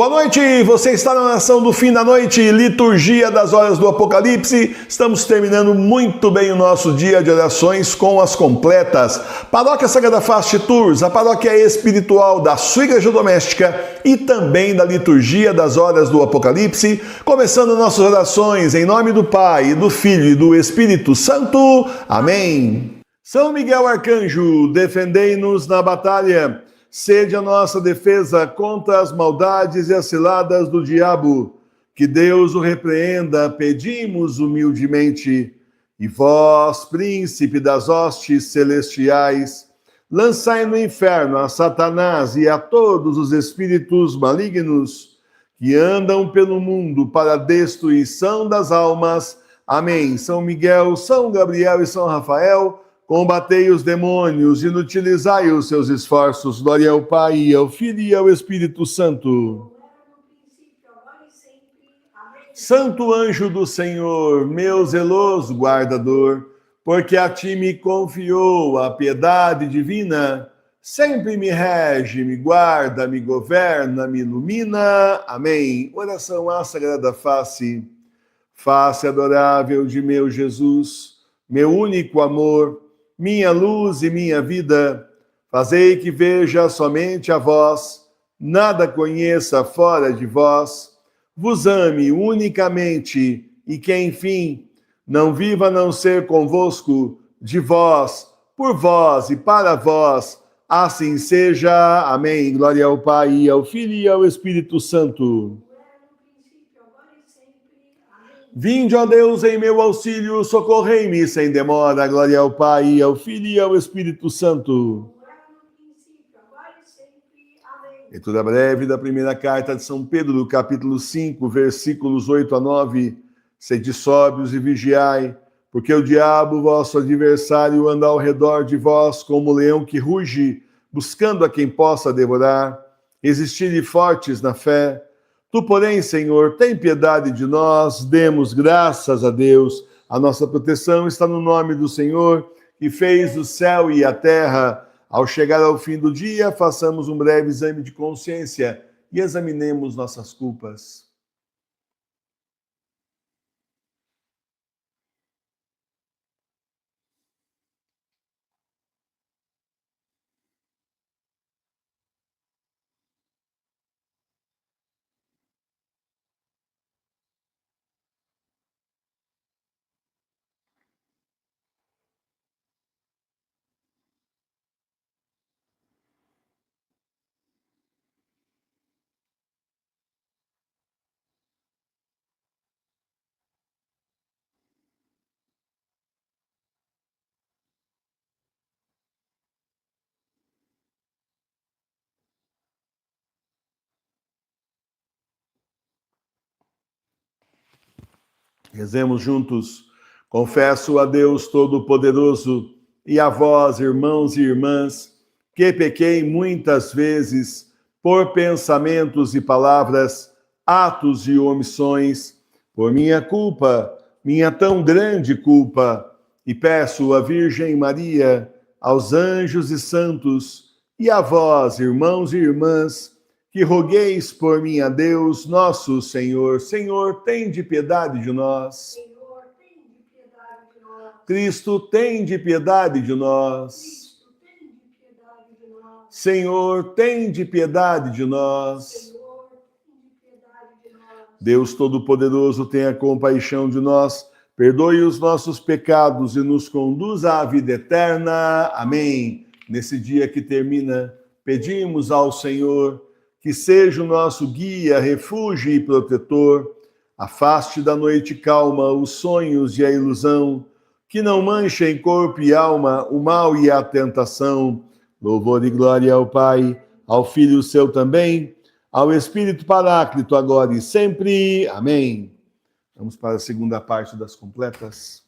Boa noite, você está na oração do fim da noite, liturgia das horas do Apocalipse. Estamos terminando muito bem o nosso dia de orações com as completas. Paróquia Sagrada Face Tours, a paróquia espiritual da sua igreja doméstica e também da liturgia das horas do Apocalipse. Começando nossas orações em nome do Pai, do Filho e do Espírito Santo. Amém. São Miguel Arcanjo, defendei-nos na batalha. Sede a nossa defesa contra as maldades e as ciladas do diabo. Que Deus o repreenda, pedimos humildemente. E vós, príncipe das hostes celestiais, lançai no inferno a Satanás e a todos os espíritos malignos que andam pelo mundo para a destruição das almas. Amém. São Miguel, São Gabriel e São Rafael, combatei os demônios, inutilizai os seus esforços. Glória ao Pai, ao Filho e ao Espírito Santo. Santo anjo do Senhor, meu zeloso guardador, porque a ti me confiou a piedade divina, sempre me rege, me guarda, me governa, me ilumina. Amém. Oração à Sagrada Face. Face adorável de meu Jesus, meu único amor, minha luz e minha vida, fazei que veja somente a vós, nada conheça fora de vós, vos ame unicamente e que, enfim, não viva a não ser convosco, de vós, por vós e para vós, assim seja. Amém. Glória ao Pai, ao Filho e ao Espírito Santo. Vinde, ó Deus, em meu auxílio, socorrei-me sem demora. Glória ao Pai, ao Filho e ao Espírito Santo. Leitura breve da primeira carta de São Pedro, capítulo 5, versículos 8 a 9. Sede sóbrios e vigiai, porque o diabo, vosso adversário, anda ao redor de vós como leão que ruge, buscando a quem possa devorar. Resistirem fortes na fé. Tu, porém, Senhor, tem piedade de nós, demos graças a Deus. A nossa proteção está no nome do Senhor, que fez o céu e a terra. Ao chegar ao fim do dia, façamos um breve exame de consciência e examinemos nossas culpas. Rezemos juntos. Confesso a Deus Todo-Poderoso e a vós, irmãos e irmãs, que pequei muitas vezes por pensamentos e palavras, atos e omissões, por minha culpa, minha tão grande culpa, e peço à Virgem Maria, aos anjos e santos, e a vós, irmãos e irmãs, que rogueis por mim a Deus, nosso Senhor. Senhor, tende piedade de nós. Senhor, tende piedade de nós. Cristo, tende piedade de nós. Cristo, tende piedade de nós. Senhor, tende piedade de nós. Senhor, tende piedade de nós. Deus Todo-Poderoso, tenha compaixão de nós, perdoe os nossos pecados e nos conduza à vida eterna. Amém. Nesse dia que termina, pedimos ao Senhor que seja o nosso guia, refúgio e protetor, afaste da noite calma os sonhos e a ilusão, que não manchem corpo e alma o mal e a tentação. Louvor e glória ao Pai, ao Filho seu também, ao Espírito Paráclito, agora e sempre. Amém. Vamos para a segunda parte das completas.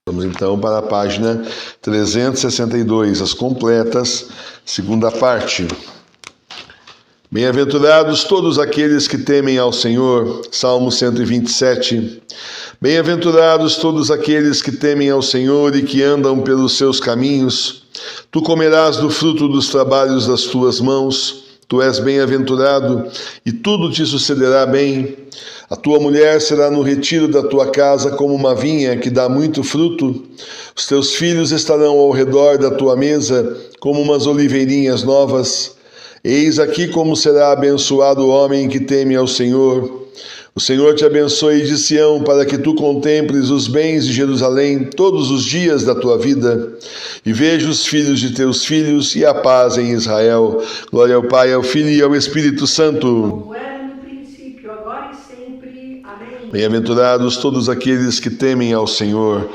Vamos então para a página 362, as completas, segunda parte. Bem-aventurados todos aqueles que temem ao Senhor, Salmo 127. Bem-aventurados todos aqueles que temem ao Senhor e que andam pelos seus caminhos. Tu comerás do fruto dos trabalhos das tuas mãos, Tu és bem-aventurado e tudo te sucederá bem. A tua mulher será no retiro da tua casa como uma vinha que dá muito fruto. Os teus filhos estarão ao redor da tua mesa como umas oliveirinhas novas. Eis aqui como será abençoado o homem que teme ao Senhor. O Senhor te abençoe de Sião, para que tu contemples os bens de Jerusalém todos os dias da tua vida, e veja os filhos de teus filhos e a paz em Israel. Glória ao Pai, ao Filho e ao Espírito Santo. Como era no princípio, agora e sempre. Amém. Bem-aventurados todos aqueles que temem ao Senhor.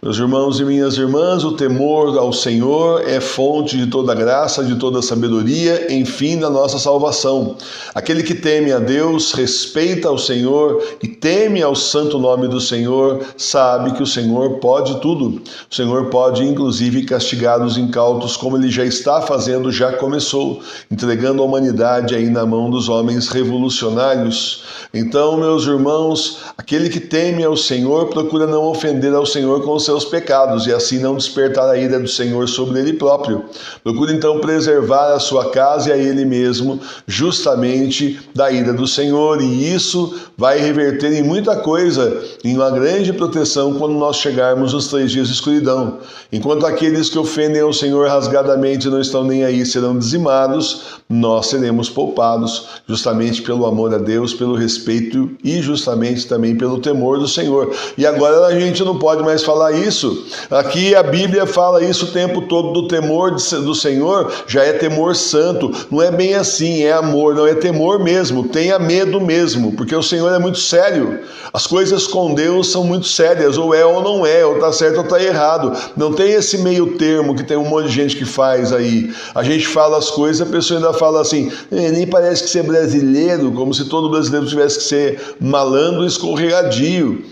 Meus irmãos e minhas irmãs, o temor ao Senhor é fonte de toda graça, de toda sabedoria, enfim, da nossa salvação. Aquele que teme a Deus, respeita ao Senhor e teme ao santo nome do Senhor, sabe que o Senhor pode tudo. O Senhor pode, inclusive, castigar os incautos, como Ele já está fazendo, já começou, entregando a humanidade aí na mão dos homens revolucionários. Então, meus irmãos, aquele que teme ao Senhor procura não ofender ao Senhor com os seus pecados e assim não despertar a ira do Senhor sobre ele próprio. Procura então preservar a sua casa e a ele mesmo justamente da ira do Senhor, e isso vai reverter em muita coisa, em uma grande proteção quando nós chegarmos nos 3 dias de escuridão. Enquanto aqueles que ofendem ao Senhor rasgadamente não estão nem aí, serão dizimados, nós seremos poupados justamente pelo amor a Deus, pelo respeito e justamente também pelo temor do Senhor. E agora a gente não pode mais falar isso. Aqui a Bíblia fala isso o tempo todo, do temor do Senhor, já é temor santo. Não é bem assim, é amor, não é temor mesmo, tenha medo mesmo, porque o Senhor é muito sério. As coisas com Deus são muito sérias, ou é ou não é, ou tá certo ou tá errado. Não tem esse meio termo que tem um monte de gente que faz aí. A gente fala as coisas, a pessoa ainda fala assim, nem parece que ser brasileiro, como se todo brasileiro tivesse que ser malandro e escorregadio.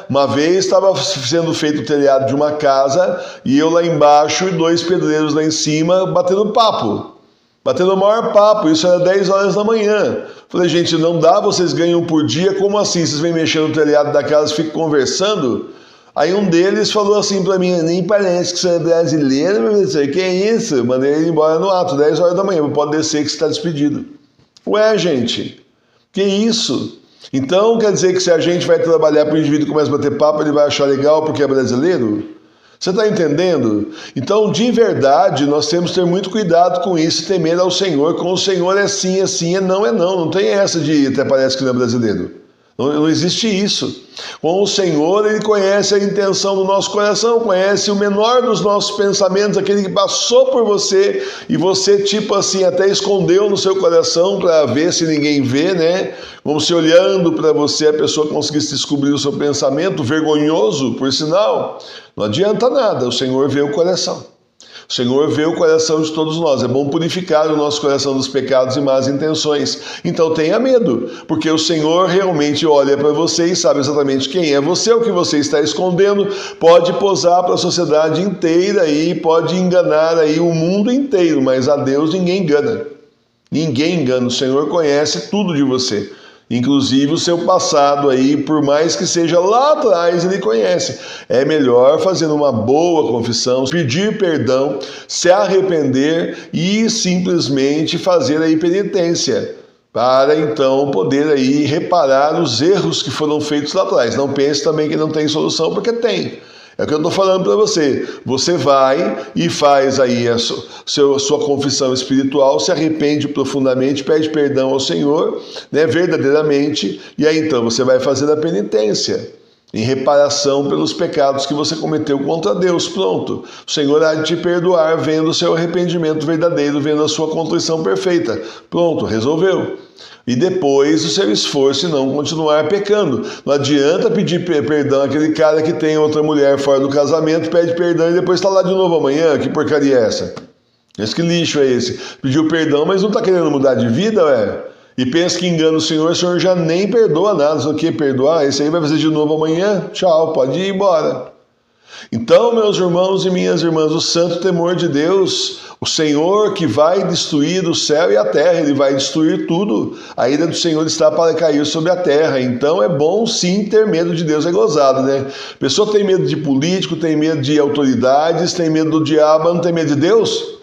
Uma vez estava sendo feito o telhado de uma casa e eu lá embaixo e 2 pedreiros lá em cima batendo o maior papo, isso era 10 horas da manhã. Falei, gente, não dá, vocês ganham por dia, como assim? Vocês vêm mexendo no telhado da casa e ficam conversando? Aí um deles falou assim pra mim, nem parece que você é brasileiro, meu Deus, que é isso? Eu mandei ele embora no ato, 10 horas da manhã, pode descer que você está despedido. Ué, gente, que isso? Então quer dizer que se a gente vai trabalhar para o indivíduo que começa a bater papo, ele vai achar legal porque é brasileiro? Você está entendendo? Então, de verdade, nós temos que ter muito cuidado com isso, temer ao Senhor. Com o Senhor é sim, é sim, é não, é não. Não tem essa de até parece que não é brasileiro. Não existe isso. Com o Senhor, Ele conhece a intenção do nosso coração, conhece o menor dos nossos pensamentos, aquele que passou por você e você, tipo assim, até escondeu no seu coração para ver se ninguém vê, né? Como se olhando para você a pessoa conseguisse descobrir o seu pensamento, vergonhoso, por sinal. Não adianta nada, o Senhor vê o coração. O Senhor vê o coração de todos nós. É bom purificar o nosso coração dos pecados e más intenções. Então tenha medo, porque o Senhor realmente olha para você e sabe exatamente quem é você, o que você está escondendo. Pode posar para a sociedade inteira e pode enganar aí o mundo inteiro, mas a Deus ninguém engana. Ninguém engana. O Senhor conhece tudo de você. Inclusive o seu passado aí, por mais que seja lá atrás, Ele conhece. É melhor fazer uma boa confissão, pedir perdão, se arrepender e simplesmente fazer aí penitência, para então poder aí reparar os erros que foram feitos lá atrás. Não pense também que não tem solução, porque tem. É o que eu estou falando para você. Você vai e faz aí a sua confissão espiritual, se arrepende profundamente, pede perdão ao Senhor, né, verdadeiramente, e aí então você vai fazer a penitência, em reparação pelos pecados que você cometeu contra Deus. Pronto. O Senhor há de te perdoar vendo o seu arrependimento verdadeiro, vendo a sua contrição perfeita. Pronto, resolveu. E depois o seu esforço em não continuar pecando. Não adianta pedir perdão àquele cara que tem outra mulher fora do casamento, pede perdão e depois está lá de novo amanhã. Que porcaria é essa? Que lixo é esse? Pediu perdão, mas não está querendo mudar de vida, ué? E pensa que engana o Senhor já nem perdoa nada. Só que perdoar, esse aí vai fazer de novo amanhã? Tchau, pode ir embora. Então, meus irmãos e minhas irmãs, o santo temor de Deus, o Senhor que vai destruir o céu e a terra, Ele vai destruir tudo. A ira do Senhor está para cair sobre a terra. Então é bom sim ter medo de Deus, é gozado, né? A pessoa tem medo de político, tem medo de autoridades, tem medo do diabo, não tem medo de Deus?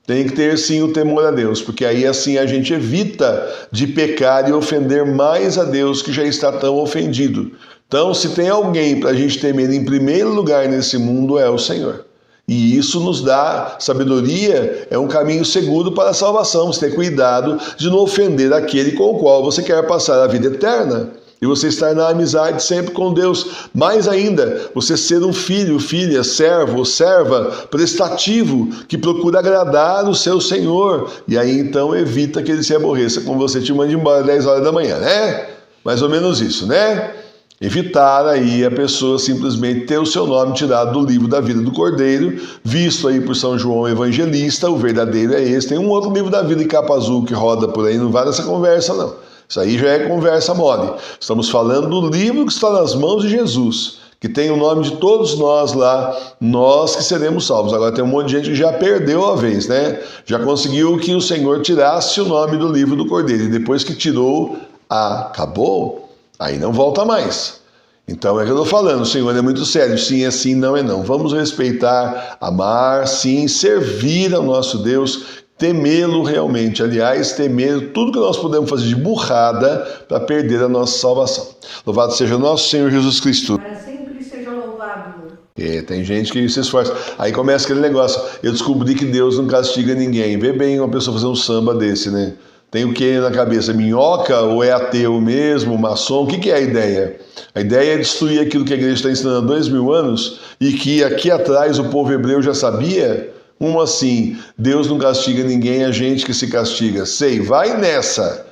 Tem que ter sim o temor a Deus, porque aí assim a gente evita de pecar e ofender mais a Deus que já está tão ofendido. Então, se tem alguém para a gente temer em primeiro lugar nesse mundo, é o Senhor. E isso nos dá sabedoria, é um caminho seguro para a salvação. Você ter cuidado de não ofender aquele com o qual você quer passar a vida eterna. E você estar na amizade sempre com Deus. Mais ainda, você ser um filho, filha, servo ou serva prestativo, que procura agradar o seu Senhor. E aí então evita que ele se aborreça com você, te mande embora às 10 horas da manhã, né? Mais ou menos isso, né? Evitar aí a pessoa simplesmente ter o seu nome tirado do livro da vida do Cordeiro, visto aí por São João Evangelista, o verdadeiro é esse. Tem um outro livro da vida em capa azul que roda por aí, não vale essa conversa não. Isso aí já é conversa mole. Estamos falando do livro que está nas mãos de Jesus, que tem o nome de todos nós lá, nós que seremos salvos. Agora tem um monte de gente que já perdeu a vez, né? Já conseguiu que o Senhor tirasse o nome do livro do Cordeiro, e depois que tirou, acabou. Aí não volta mais. Então é que eu estou falando, o Senhor é muito sério, sim é sim, não é não. Vamos respeitar, amar, sim, servir ao nosso Deus, temê-lo realmente. Aliás, temer tudo que nós podemos fazer de burrada para perder a nossa salvação. Louvado seja o nosso Senhor Jesus Cristo. Para sempre seja louvado. Tem gente que se esforça. Aí começa aquele negócio, eu descobri que Deus não castiga ninguém. Vê bem uma pessoa fazer um samba desse, né? Tem o que na cabeça? Minhoca ou é ateu mesmo, maçom? O que é a ideia? A ideia é destruir aquilo que a igreja está ensinando há 2000 anos e que aqui atrás o povo hebreu já sabia. Como assim? Deus não castiga ninguém, a gente que se castiga. Sei, vai nessa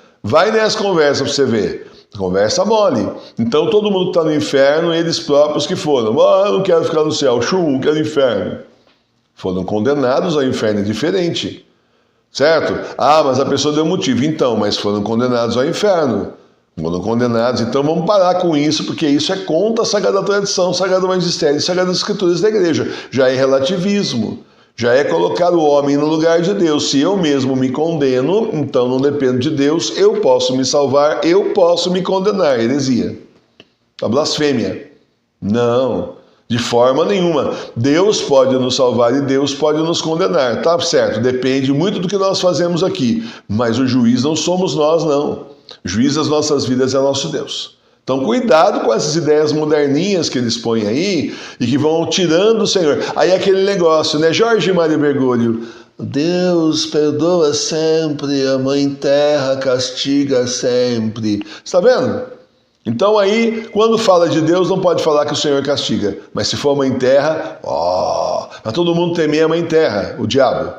conversa para você ver. Conversa mole. Então todo mundo que está no inferno, eles próprios que foram. Eu não quero ficar no céu, quero inferno. Foram condenados ao inferno, é diferente. Certo? Mas a pessoa deu motivo. Então, mas foram condenados ao inferno. Foram condenados. Então vamos parar com isso, porque isso é contra a Sagrada Tradição, Sagrado Magistério e Sagradas Escrituras da Igreja. Já é relativismo. Já é colocar o homem no lugar de Deus. Se eu mesmo me condeno, então não dependo de Deus, eu posso me salvar, eu posso me condenar. Heresia. A blasfêmia. Não. De forma nenhuma. Deus pode nos salvar e Deus pode nos condenar. Tá certo, depende muito do que nós fazemos aqui. Mas o juiz não somos nós, não. O juiz das nossas vidas é nosso Deus. Então cuidado com essas ideias moderninhas que eles põem aí e que vão tirando o Senhor. Aí aquele negócio, né? Jorge Mário Bergoglio. Deus perdoa sempre, a Mãe Terra castiga sempre. Está vendo? Então aí, quando fala de Deus, não pode falar que o Senhor castiga. Mas se for a Mãe Terra, para todo mundo temer a Mãe Terra, o diabo.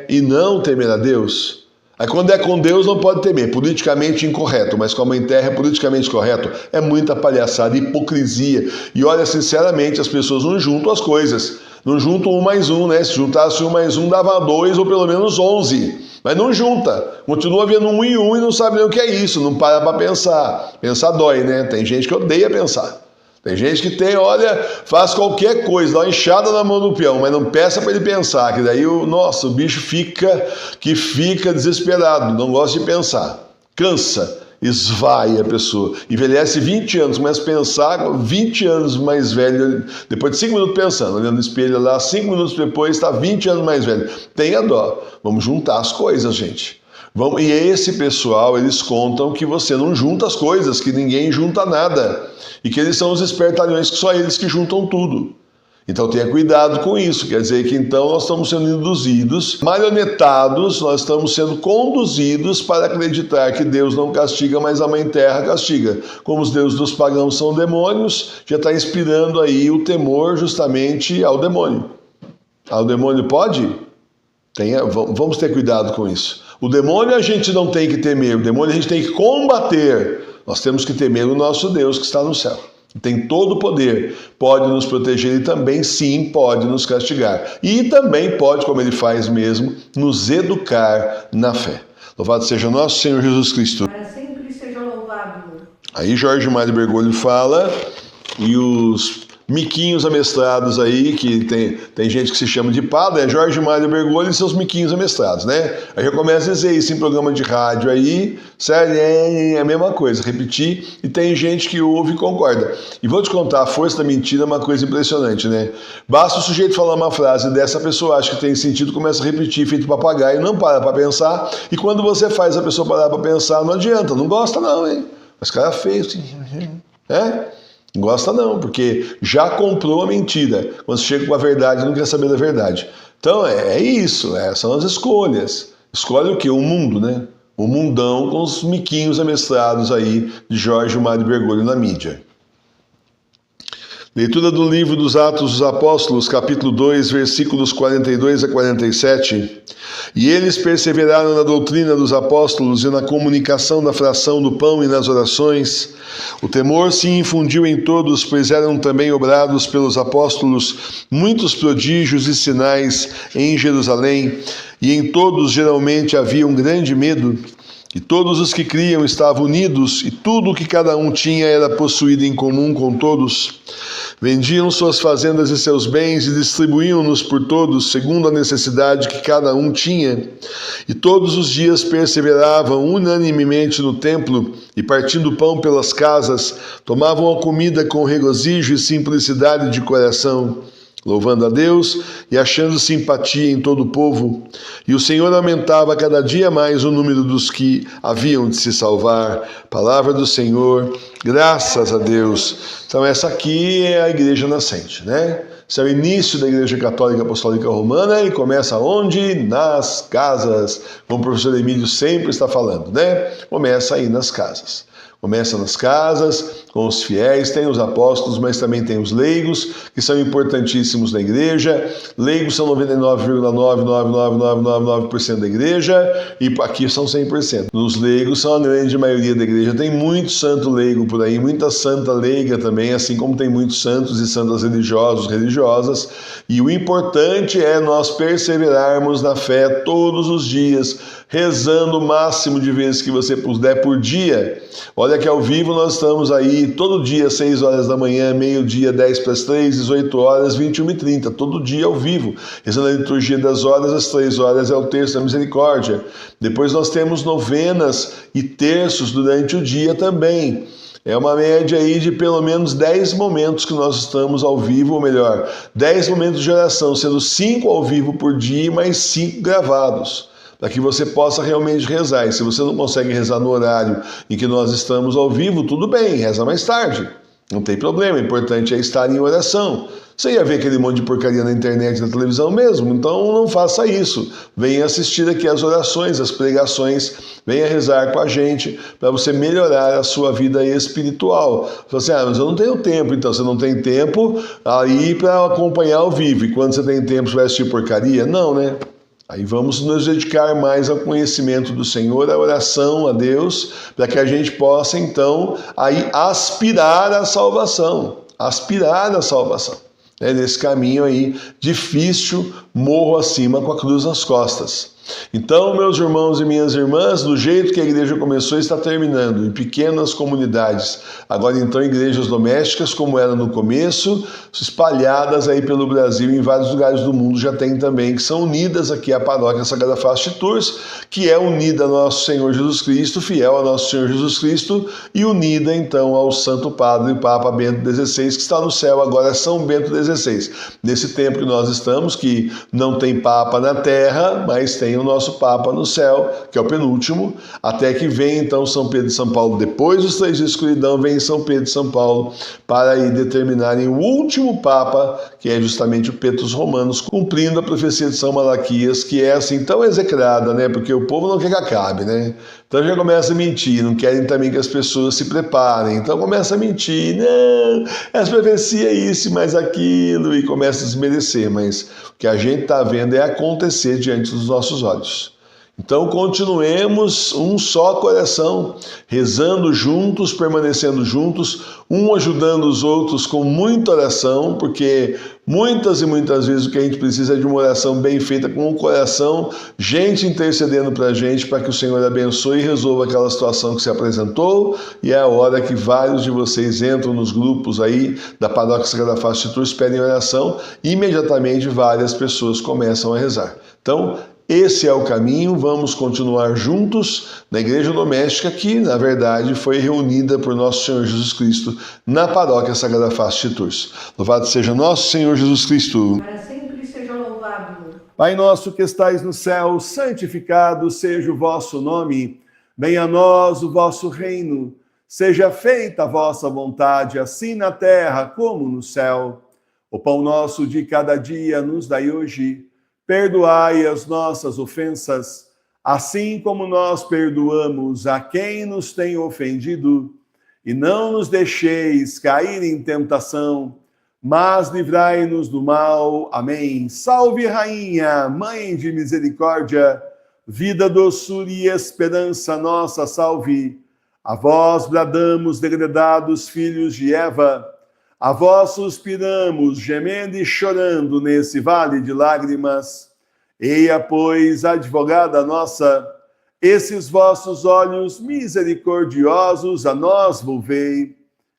E não temer a Deus. Aí quando é com Deus não pode temer, politicamente incorreto, mas com a Mãe Terra é politicamente correto. É muita palhaçada, hipocrisia. E olha, sinceramente, as pessoas não juntam as coisas. Não juntam 1 mais 1, né? Se juntasse 1 mais 1 dava 2 ou pelo menos 11. Mas não junta, continua vendo 1 e 1 e não sabe nem o que é isso, não para pensar. Pensar dói, né? Tem gente que odeia pensar. Tem gente que faz qualquer coisa, dá uma enxada na mão do peão, mas não peça para ele pensar, que daí o bicho fica desesperado, não gosta de pensar. Cansa, esvai a pessoa. Envelhece 20 anos, começa a pensar 20 anos mais velho, depois de 5 minutos pensando, olhando no espelho lá, 5 minutos depois está 20 anos mais velho. Tenha dó. Vamos juntar as coisas, gente. E esse pessoal, eles contam que você não junta as coisas, que ninguém junta nada. E que eles são os espertalhões, que só eles que juntam tudo. Então tenha cuidado com isso, quer dizer que então nós estamos sendo induzidos, marionetados, nós estamos sendo conduzidos para acreditar que Deus não castiga, mas a Mãe Terra castiga. Como os deuses dos pagãos são demônios, já está inspirando aí o temor justamente ao demônio. O demônio pode? Vamos ter cuidado com isso. O demônio a gente não tem que temer, o demônio a gente tem que combater. Nós temos que temer o nosso Deus que está no céu. Tem todo o poder, pode nos proteger e também, sim, pode nos castigar. E também pode, como ele faz mesmo, nos educar na fé. Louvado seja o nosso Senhor Jesus Cristo. Para sempre seja louvado. Aí Jorge Mário Bergoglio fala, e os miquinhos amestrados aí, que tem gente que se chama de padre, é Jorge Mário Bergoglio e seus miquinhos amestrados, né? Aí já começa a dizer isso em programa de rádio aí, sério, é a mesma coisa, repetir, e tem gente que ouve e concorda. E vou te contar, a força da mentira é uma coisa impressionante, né? Basta o sujeito falar uma frase dessa, a pessoa acha que tem sentido, começa a repetir, feito papagaio, não para pra pensar, e quando você faz a pessoa parar pra pensar, não adianta, não gosta não, hein? Mas cara feio, assim, não gosta não, porque já comprou a mentira. Quando você chega com a verdade, não quer saber da verdade. Então é isso, são as escolhas. Escolhe o quê? O mundo, né? O mundão com os miquinhos amestrados aí de Jorge Mário Bergoglio na mídia. Leitura do livro dos Atos dos Apóstolos, capítulo 2, versículos 42 a 47. E eles perseveraram na doutrina dos apóstolos e na comunicação da fração do pão e nas orações. O temor se infundiu em todos, pois eram também obrados pelos apóstolos muitos prodígios e sinais em Jerusalém, e em todos geralmente havia um grande medo. E todos os que criam estavam unidos, e tudo o que cada um tinha era possuído em comum com todos. Vendiam suas fazendas e seus bens e distribuíam-nos por todos, segundo a necessidade que cada um tinha. E todos os dias perseveravam unanimemente no templo, e partindo pão pelas casas, tomavam a comida com regozijo e simplicidade de coração, louvando a Deus e achando simpatia em todo o povo. E o Senhor aumentava cada dia mais o número dos que haviam de se salvar. Palavra do Senhor, graças a Deus. Então essa aqui é a igreja nascente, né? Esse é o início da Igreja Católica Apostólica Romana e começa onde? Nas casas, como o professor Emílio sempre está falando, né? Começa aí nas casas. Começa nas casas, com os fiéis, tem os apóstolos, mas também tem os leigos, que são importantíssimos na igreja. Leigos são 99,99999% da igreja, e aqui são 100%. Os leigos são a grande maioria da igreja. Tem muito santo leigo por aí, muita santa leiga também, assim como tem muitos santos e santas religiosos, religiosas. E o importante é nós perseverarmos na fé todos os dias, rezando o máximo de vezes que você puder por dia. Olha que ao vivo nós estamos aí todo dia, 6 horas da manhã, meio-dia, 10 para as 3, 18 horas, 21h30, todo dia ao vivo. Rezando a liturgia das horas, às 3 horas é o terço da misericórdia. Depois nós temos novenas e terços durante o dia também. É uma média aí de pelo menos 10 momentos que nós estamos ao vivo, ou melhor, 10 momentos de oração, sendo 5 ao vivo por dia e mais 5 gravados, para que você possa realmente rezar. E se você não consegue rezar no horário em que nós estamos ao vivo, tudo bem, reza mais tarde. Não tem problema, o importante é estar em oração. Você ia ver aquele monte de porcaria na internet e na televisão mesmo, então não faça isso. Venha assistir aqui as orações, as pregações, venha rezar com a gente para você melhorar a sua vida espiritual. Você fala assim, mas eu não tenho tempo. Então você não tem tempo aí para acompanhar ao vivo. E quando você tem tempo, você vai assistir porcaria? Não, né? Aí vamos nos dedicar mais ao conhecimento do Senhor, à oração a Deus, para que a gente possa então aí aspirar à salvação, nesse caminho aí difícil, morro acima com a cruz nas costas. Então, meus irmãos e minhas irmãs, do jeito que a igreja começou, está terminando, em pequenas comunidades. Agora, então, igrejas domésticas, como era no começo, espalhadas aí pelo Brasil, em vários lugares do mundo já tem também, que são unidas aqui à Paróquia Sagrada Face de Tours, que é unida ao nosso Senhor Jesus Cristo, fiel ao nosso Senhor Jesus Cristo, e unida, então, ao Santo Padre, o Papa Bento XVI, que está no céu, agora é São Bento XVI. Nesse tempo que nós estamos, que não tem Papa na Terra, mas tem o nosso Papa no céu, que é o penúltimo, até que vem então São Pedro e São Paulo, depois dos 3 dias de escuridão, vem São Pedro e São Paulo para aí determinarem o último Papa, que é justamente o Petrus Romanus, cumprindo a profecia de São Malaquias, que é assim tão execrada, né? Porque o povo não quer que acabe, né? Então já começa a mentir, não querem também que as pessoas se preparem, então começa a mentir, não, essa profecia é isso, mais aquilo, e começa a desmerecer, mas o que a gente está vendo é acontecer diante dos nossos olhos. Então continuemos um só coração, rezando juntos, permanecendo juntos, um ajudando os outros com muita oração, porque muitas e muitas vezes o que a gente precisa é de uma oração bem feita, com o coração, gente intercedendo para a gente, para que o Senhor abençoe e resolva aquela situação que se apresentou, e é a hora que vários de vocês entram nos grupos aí da Paróquia Sagrada Face de Tours, pedem oração, e imediatamente várias pessoas começam a rezar. Então, esse é o caminho, vamos continuar juntos na Igreja Doméstica, que, na verdade, foi reunida por nosso Senhor Jesus Cristo na Paróquia Sagrada Face de Tours. Louvado seja nosso Senhor Jesus Cristo. Para sempre seja louvado. Pai nosso que estais no céu, santificado seja o vosso nome. Venha a nós o vosso reino. Seja feita a vossa vontade, assim na terra como no céu. O pão nosso de cada dia nos dai hoje. Perdoai as nossas ofensas, assim como nós perdoamos a quem nos tem ofendido. E não nos deixeis cair em tentação, mas livrai-nos do mal. Amém. Salve, Rainha, Mãe de Misericórdia, vida, doçura e esperança nossa, salve. A vós bradamos, degredados filhos de Eva, a vós suspiramos, gemendo e chorando nesse vale de lágrimas. Eia, pois, advogada nossa, esses vossos olhos misericordiosos a nós volvei,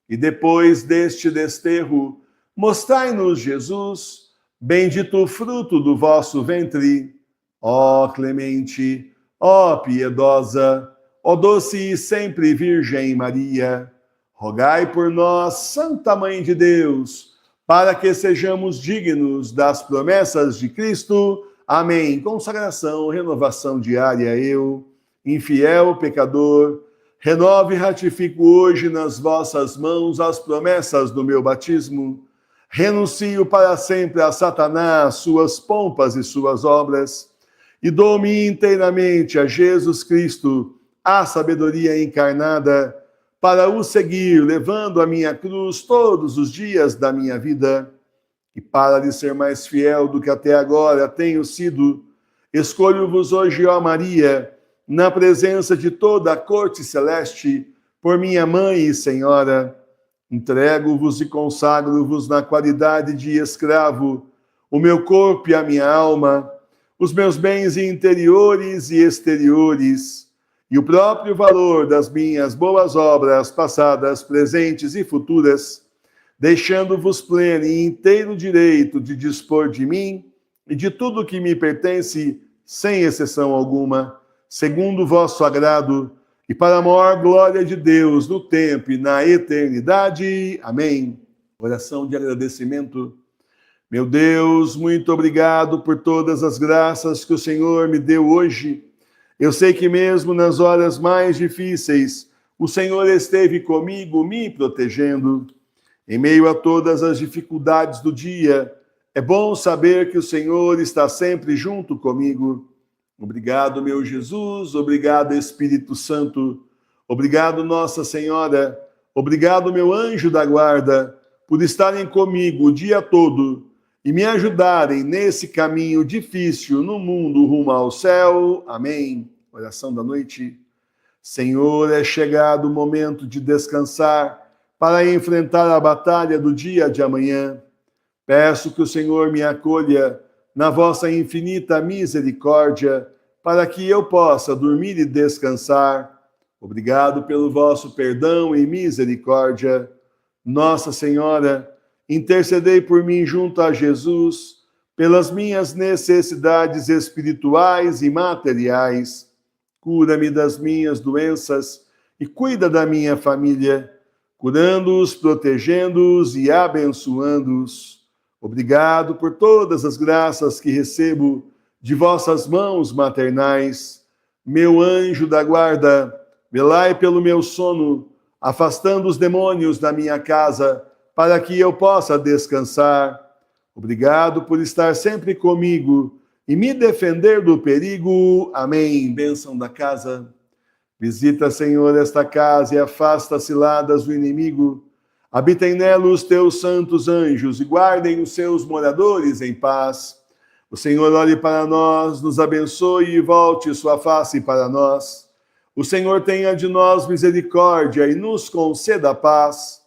e depois deste desterro, mostrai-nos Jesus, bendito o fruto do vosso ventre. Ó clemente, ó piedosa, ó doce e sempre Virgem Maria, rogai por nós, Santa Mãe de Deus, para que sejamos dignos das promessas de Cristo. Amém. Consagração, renovação diária, eu, infiel pecador, renovo e ratifico hoje nas vossas mãos as promessas do meu batismo. Renuncio para sempre a Satanás, suas pompas e suas obras, e dou-me inteiramente a Jesus Cristo, a sabedoria encarnada, para o seguir, levando a minha cruz todos os dias da minha vida. E para lhe ser mais fiel do que até agora tenho sido, escolho-vos hoje, ó Maria, na presença de toda a corte celeste, por minha Mãe e Senhora. Entrego-vos e consagro-vos na qualidade de escravo, o meu corpo e a minha alma, os meus bens interiores e exteriores, e o próprio valor das minhas boas obras, passadas, presentes e futuras, deixando-vos pleno e inteiro direito de dispor de mim e de tudo que me pertence, sem exceção alguma, segundo o vosso agrado, e para a maior glória de Deus no tempo e na eternidade. Amém. Oração de agradecimento. Meu Deus, muito obrigado por todas as graças que o Senhor me deu hoje. Eu sei que mesmo nas horas mais difíceis, o Senhor esteve comigo, me protegendo. Em meio a todas as dificuldades do dia, é bom saber que o Senhor está sempre junto comigo. Obrigado, meu Jesus, obrigado, Espírito Santo, obrigado, Nossa Senhora, obrigado, meu anjo da guarda, por estarem comigo o dia todo e me ajudarem nesse caminho difícil no mundo rumo ao céu. Amém. Oração da noite. Senhor, é chegado o momento de descansar para enfrentar a batalha do dia de amanhã. Peço que o Senhor me acolha na vossa infinita misericórdia, para que eu possa dormir e descansar. Obrigado pelo vosso perdão e misericórdia. Nossa Senhora, intercedei por mim junto a Jesus, pelas minhas necessidades espirituais e materiais. Cura-me das minhas doenças e cuida da minha família, curando-os, protegendo-os e abençoando-os. Obrigado por todas as graças que recebo de vossas mãos maternais. Meu anjo da guarda, velai pelo meu sono, afastando os demônios da minha casa, para que eu possa descansar. Obrigado por estar sempre comigo e me defender do perigo. Amém. Bênção da casa. Visita, Senhor, esta casa e afasta as ciladas do inimigo. Habitem nela os teus santos anjos e guardem os seus moradores em paz. O Senhor olhe para nós, nos abençoe e volte sua face para nós. O Senhor tenha de nós misericórdia e nos conceda paz.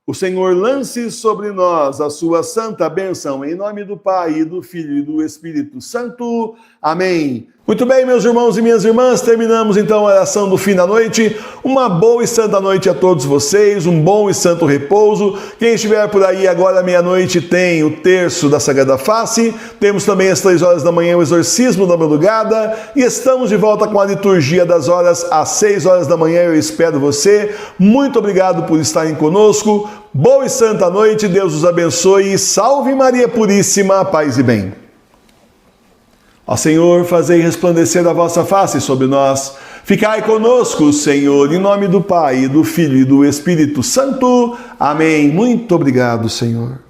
O Senhor lance sobre nós a sua santa bênção, em nome do Pai, e do Filho e do Espírito Santo. Amém. Muito bem, meus irmãos e minhas irmãs, terminamos então a oração do fim da noite. Uma boa e santa noite a todos vocês, um bom e santo repouso. Quem estiver por aí agora, meia-noite, tem o terço da Sagrada Face. Temos também às 3 horas da manhã o exorcismo da madrugada. E estamos de volta com a liturgia das horas às 6 horas da manhã. Eu espero você. Muito obrigado por estarem conosco. Boa e santa noite, Deus os abençoe. Salve Maria Puríssima, paz e bem. Ó Senhor, fazei resplandecer a vossa face sobre nós. Ficai conosco, Senhor, em nome do Pai, do Filho e do Espírito Santo. Amém. Muito obrigado, Senhor.